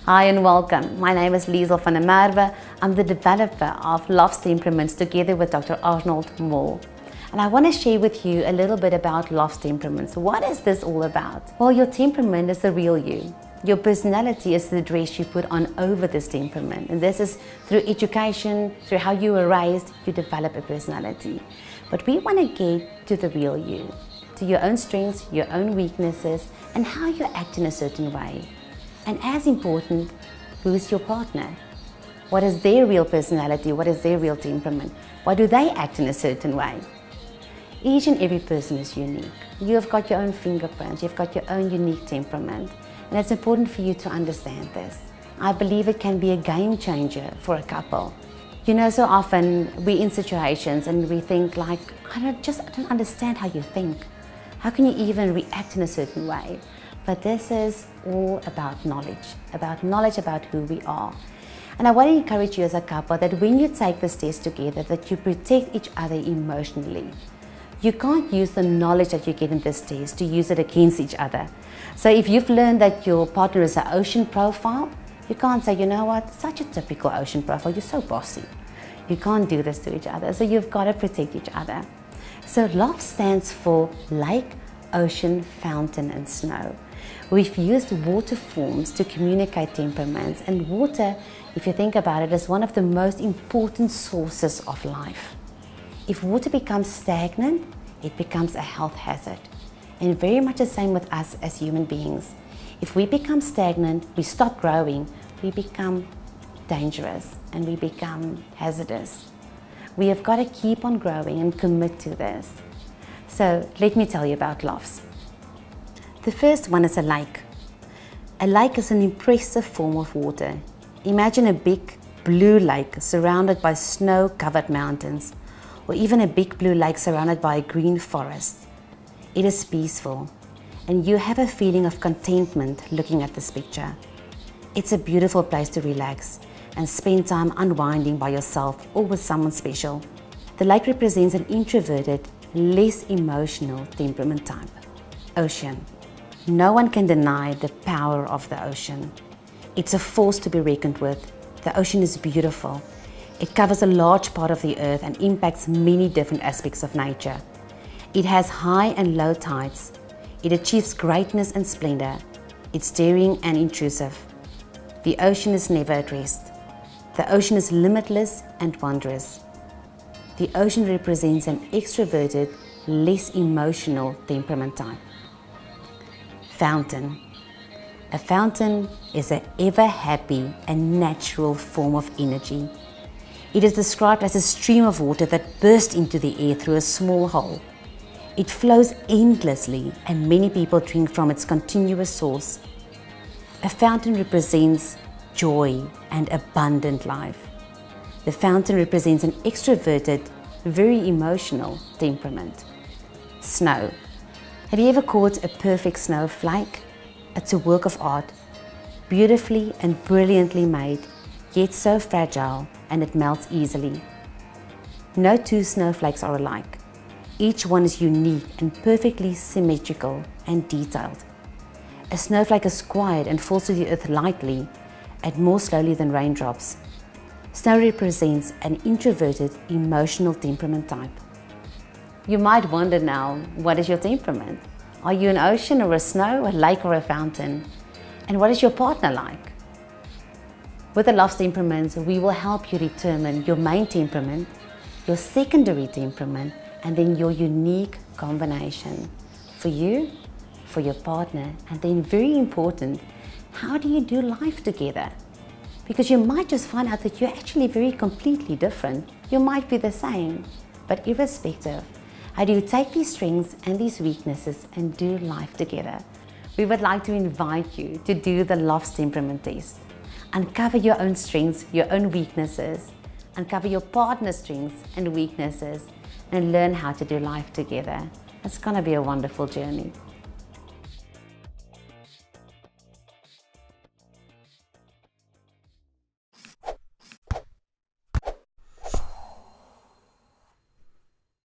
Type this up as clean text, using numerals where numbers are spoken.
Hi and welcome. My name is Liesel van der Merwe. I'm the developer of LOFS Temperaments together with Dr. Arnold Moore. And I want to share with you a little bit about LOFS Temperaments. What is this all about? Well, your temperament is the real you. Your personality is the dress you put on over this temperament. And this is through education, through how you were raised, you develop a personality. But we want to get to the real you, to your own strengths, your own weaknesses, and how you act in a certain way. And as important, who's your partner? What is their real personality? What is their real temperament? Why do they act in a certain way? Each and every person is unique. You have got your own fingerprints, you've got your own unique temperament. And it's important for you to understand this. I believe it can be a game changer for a couple. You know, so often we're in situations and we think like, I don't understand how you think. How can you even react in a certain way? But this is all about knowledge about who we are. And I want to encourage you as a couple that when you take this test together, that you protect each other emotionally. You can't use the knowledge that you get in this test to use it against each other. So if you've learned that your partner is an ocean profile, you can't say, you know what, such a typical ocean profile, you're so bossy. You can't do this to each other, so you've got to protect each other. So LOFS stands for lake, ocean, fountain and snow. We've used water forms to communicate temperaments, and water, if you think about it, is one of the most important sources of life. If water becomes stagnant, it becomes a health hazard. And very much the same with us as human beings. If we become stagnant, we stop growing, we become dangerous and we become hazardous. We have got to keep on growing and commit to this. So let me tell you about LOFS. The first one is a lake. A lake is an impressive form of water. Imagine a big blue lake surrounded by snow-covered mountains, or even a big blue lake surrounded by a green forest. It is peaceful, and you have a feeling of contentment looking at this picture. It's a beautiful place to relax and spend time unwinding by yourself or with someone special. The lake represents an introverted, less emotional temperament type. Ocean. No one can deny the power of the ocean. It's a force to be reckoned with. The ocean is beautiful. It covers a large part of the earth and impacts many different aspects of nature. It has high and low tides. It achieves greatness and splendor. It's daring and intrusive. The ocean is never at rest. The ocean is limitless and wondrous. The ocean represents an extroverted, less emotional temperament type. Fountain. A fountain is an ever-happy and natural form of energy. It is described as a stream of water that bursts into the air through a small hole. It flows endlessly and many people drink from its continuous source. A fountain represents joy and abundant life. The fountain represents an extroverted, very emotional temperament. Snow. Have you ever caught a perfect snowflake? It's a work of art, beautifully and brilliantly made, yet so fragile, and it melts easily. No two snowflakes are alike. Each one is unique and perfectly symmetrical and detailed. A snowflake is quiet and falls to the earth lightly and more slowly than raindrops. Snow represents an introverted, emotional temperament type. You might wonder now, what is your temperament? Are you an ocean or a snow, a lake or a fountain? And what is your partner like? With the LOFS Temperaments, we will help you determine your main temperament, your secondary temperament, and then your unique combination for you, for your partner, and then very important, how do you do life together? Because you might just find out that you're actually very completely different. You might be the same, but irrespective, how do you take these strengths and these weaknesses and do life together? We would like to invite you to do the LOFS Temperament Test. Uncover your own strengths, your own weaknesses, uncover your partner's strengths and weaknesses, and learn how to do life together. It's going to be a wonderful journey.